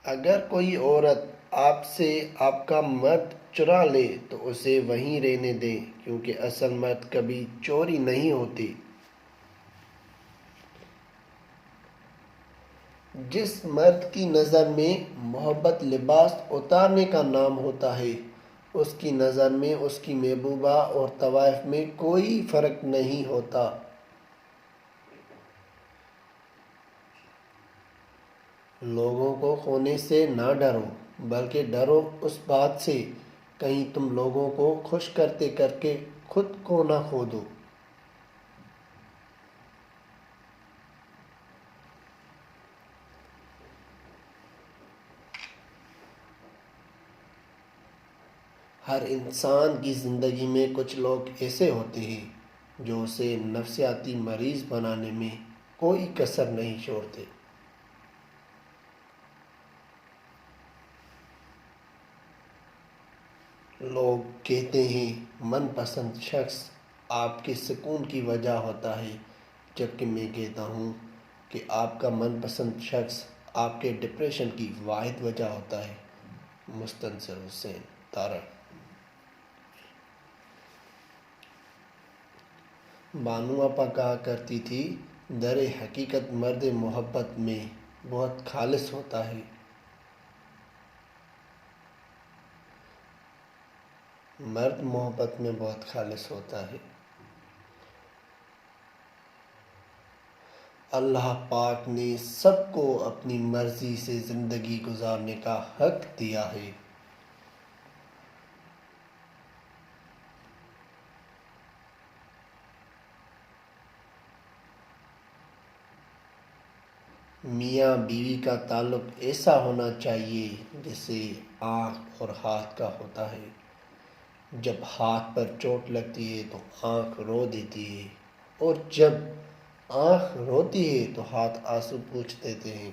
اگر کوئی عورت آپ سے آپ کا مرد چرا لے تو اسے وہیں رہنے دیں، کیونکہ اصل مرد کبھی چوری نہیں ہوتے۔ جس مرد کی نظر میں محبت لباس اتارنے کا نام ہوتا ہے، اس کی نظر میں اس کی محبوبہ اور طوائف میں کوئی فرق نہیں ہوتا۔ لوگوں کو کھونے سے نہ ڈرو، بلکہ ڈرو اس بات سے کہیں تم لوگوں کو خوش کرتے کرتے خود کو نہ کھو دو۔ ہر انسان کی زندگی میں کچھ لوگ ایسے ہوتے ہیں جو اسے نفسیاتی مریض بنانے میں کوئی کسر نہیں چھوڑتے۔ لوگ کہتے ہیں من پسند شخص آپ کے سکون کی وجہ ہوتا ہے، جبکہ میں کہتا ہوں کہ آپ کا من پسند شخص آپ کے ڈپریشن کی واحد وجہ ہوتا ہے۔ مستنصر حسین تارڑ۔ بانو آپا کہا کرتی تھی، در حقیقت مرد محبت میں بہت خالص ہوتا ہے۔ مرد محبت میں بہت خالص ہوتا ہے۔ اللہ پاک نے سب کو اپنی مرضی سے زندگی گزارنے کا حق دیا ہے۔ میاں بیوی کا تعلق ایسا ہونا چاہیے جیسے آنکھ اور ہاتھ کا ہوتا ہے۔ جب ہاتھ پر چوٹ لگتی ہے تو آنکھ رو دیتی ہے، اور جب آنکھ روتی ہے تو ہاتھ آنسو پوچھ دیتے ہیں۔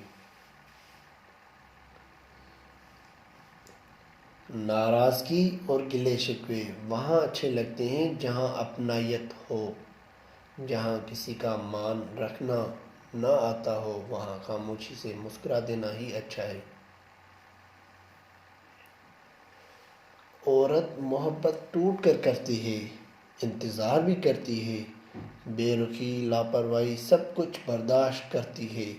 ناراضگی اور گلے شکوے وہاں اچھے لگتے ہیں جہاں اپنائیت ہو۔ جہاں کسی کا مان رکھنا نہ آتا ہو، وہاں خاموشی سے مسکرا دینا ہی اچھا ہے۔ عورت محبت ٹوٹ کر کرتی ہے، انتظار بھی کرتی ہے، بے رخی، لاپرواہی سب کچھ برداشت کرتی ہے،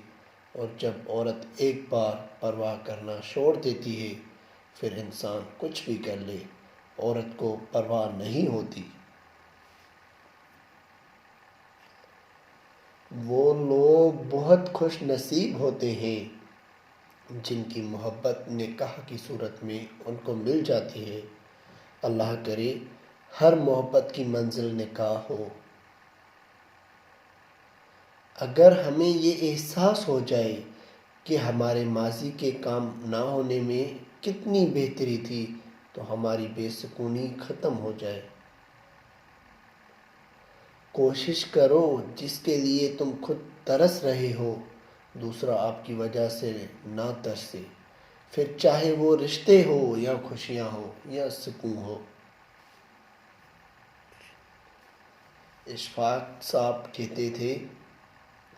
اور جب عورت ایک بار پرواہ کرنا چھوڑ دیتی ہے، پھر انسان کچھ بھی کر لے، عورت کو پرواہ نہیں ہوتی۔ وہ لوگ بہت خوش نصیب ہوتے ہیں جن کی محبت نکاح کی صورت میں ان کو مل جاتی ہے۔ اللہ کرے ہر محبت کی منزل نکاح ہو۔ اگر ہمیں یہ احساس ہو جائے کہ ہمارے ماضی کے کام نہ ہونے میں کتنی بہتری تھی، تو ہماری بے سکونی ختم ہو جائے۔ کوشش کرو جس کے لیے تم خود ترس رہے ہو، دوسرا آپ کی وجہ سے نہ ترسے، پھر چاہے وہ رشتے ہو یا خوشیاں ہو یا سکون ہو۔ اشفاق صاحب کہتے تھے،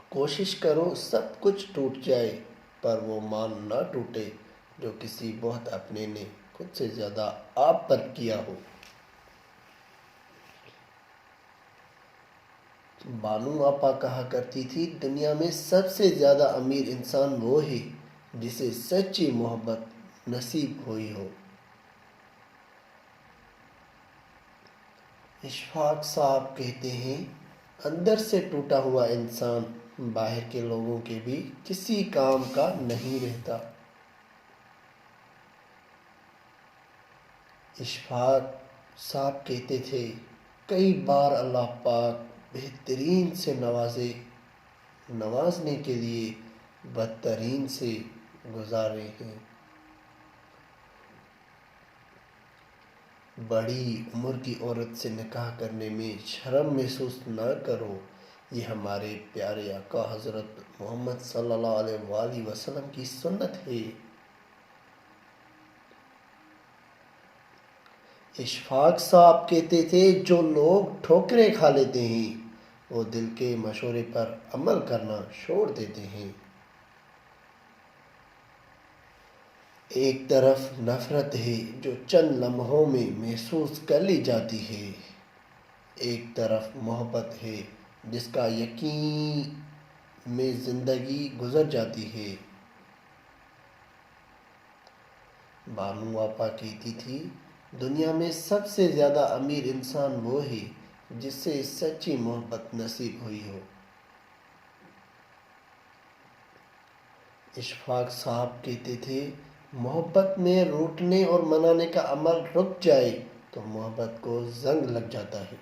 کوشش کرو سب کچھ ٹوٹ جائے پر وہ مان نہ ٹوٹے جو کسی بہت اپنے نے خود سے زیادہ آپ پر کیا ہو۔ بانو آپا کہا کرتی تھی، دنیا میں سب سے زیادہ امیر انسان وہ ہے جسے سچی محبت نصیب ہوئی ہو۔ اشفاق صاحب کہتے ہیں، اندر سے ٹوٹا ہوا انسان باہر کے لوگوں کے بھی کسی کام کا نہیں رہتا۔ اشفاق صاحب کہتے تھے، کئی بار اللہ پاک بہترین سے نوازنے کے لیے بدترین سے گزارے ہیں۔ بڑی عمر کی عورت سے نکاح کرنے میں شرم محسوس نہ کرو، یہ ہمارے پیارے آقا حضرت محمد صلی اللہ علیہ وآلہ وسلم کی سنت ہے۔ اشفاق صاحب کہتے تھے، جو لوگ ٹھوکریں کھا لیتے ہیں وہ دل کے مشورے پر عمل کرنا چھوڑ دیتے ہیں۔ ایک طرف نفرت ہے جو چند لمحوں میں محسوس کر لی جاتی ہے، ایک طرف محبت ہے جس کا یقین میں زندگی گزر جاتی ہے۔ بانو آپا کہتی تھی، دنیا میں سب سے زیادہ امیر انسان وہ ہے جس سے سچی محبت نصیب ہوئی ہو۔ اشفاق صاحب کہتے تھے، محبت میں روٹنے اور منانے کا عمل رک جائے تو محبت کو زنگ لگ جاتا ہے۔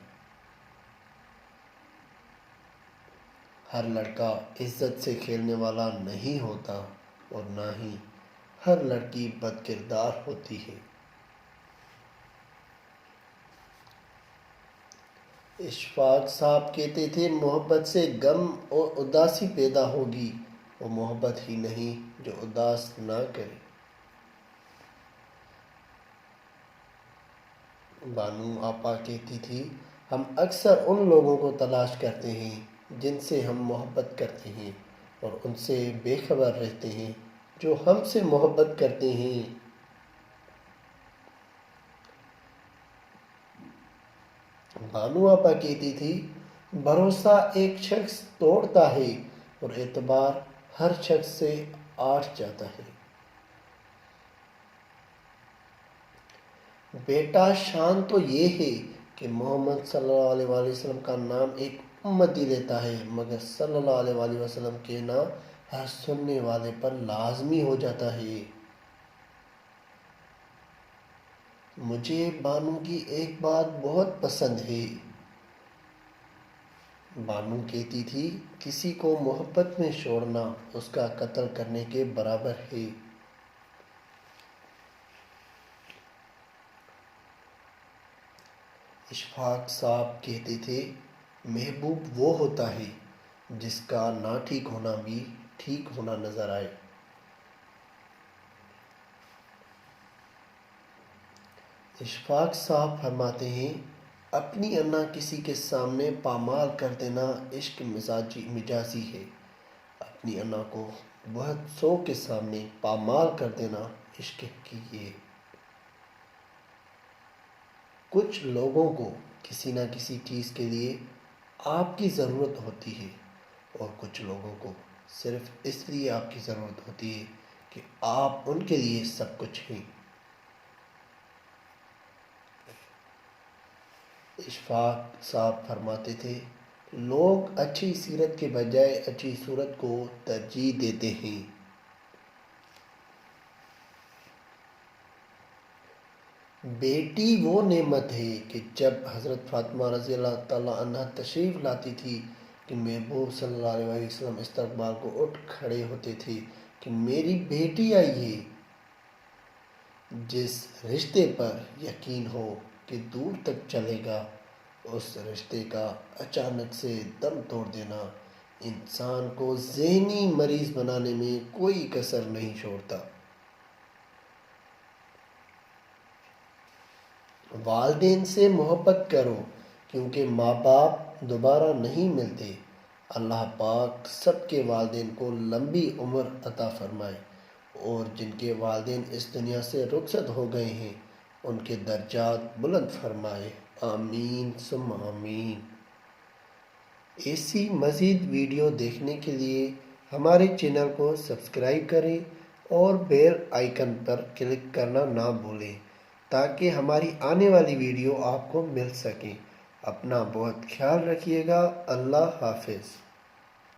ہر لڑکا عزت سے کھیلنے والا نہیں ہوتا اور نہ ہی ہر لڑکی بد کردار ہوتی ہے۔ اشفاق صاحب کہتے تھے، محبت سے غم اور اداسی پیدا ہوگی، وہ محبت ہی نہیں جو اداس نہ کرے۔ بانو آپا کہتی تھی، ہم اکثر ان لوگوں کو تلاش کرتے ہیں جن سے ہم محبت کرتے ہیں اور ان سے بے خبر رہتے ہیں جو ہم سے محبت کرتے ہیں۔ بانو آپا کہتی تھی، بھروسہ ایک شخص توڑتا ہے اور اعتبار ہر شخص سے آٹھ جاتا ہے۔ بیٹا شان تو یہ ہے کہ محمد صلی اللہ علیہ وآلہ وسلم کا نام ایک امتی لیتا ہے، مگر صلی اللہ علیہ وآلہ وسلم کہنا ہر سننے والے پر لازمی ہو جاتا ہے۔ مجھے بانو کی ایک بات بہت پسند ہے۔ بانو کہتی تھی، کسی کو محبت میں چھوڑنا اس کا قتل کرنے کے برابر ہے۔ اشفاق صاحب کہتے تھے، محبوب وہ ہوتا ہے جس کا نہ ٹھیک ہونا بھی ٹھیک ہونا نظر آئے۔ اشفاق صاحب فرماتے ہیں، اپنی انا کسی کے سامنے پامال کر دینا عشق مجازی ہے، اپنی انا کو بہت سو کے سامنے پامال کر دینا عشق حقیقی ہے۔ کچھ لوگوں کو کسی نہ کسی چیز کے لیے آپ کی ضرورت ہوتی ہے اور کچھ لوگوں کو صرف اس لیے آپ کی ضرورت ہوتی ہے کہ آپ ان کے لیے سب کچھ ہیں۔ اشفاق صاحب فرماتے تھے، لوگ اچھی سیرت کے بجائے اچھی صورت کو ترجیح دیتے ہیں۔ بیٹی وہ نعمت ہے کہ جب حضرت فاطمہ رضی اللہ تعالیٰ عنہ تشریف لاتی تھی کہ محبوب صلی اللہ علیہ وسلم استقبال کو اٹھ کھڑے ہوتے تھے کہ میری بیٹی آئی ہے۔ جس رشتے پر یقین ہو کہ دور تک چلے گا، اس رشتے کا اچانک سے دم توڑ دینا انسان کو ذہنی مریض بنانے میں کوئی کسر نہیں چھوڑتا۔ والدین سے محبت کرو کیونکہ ماں باپ دوبارہ نہیں ملتے۔ اللہ پاک سب کے والدین کو لمبی عمر عطا فرمائے اور جن کے والدین اس دنیا سے رخصت ہو گئے ہیں ان کے درجات بلند فرمائے، آمین ثم آمین۔ ایسی مزید ویڈیو دیکھنے کے لیے ہمارے چینل کو سبسکرائب کریں اور بیل آئیکن پر کلک کرنا نہ بھولیں تاکہ ہماری آنے والی ویڈیو آپ کو مل سکیں۔ اپنا بہت خیال رکھیے گا۔ اللہ حافظ۔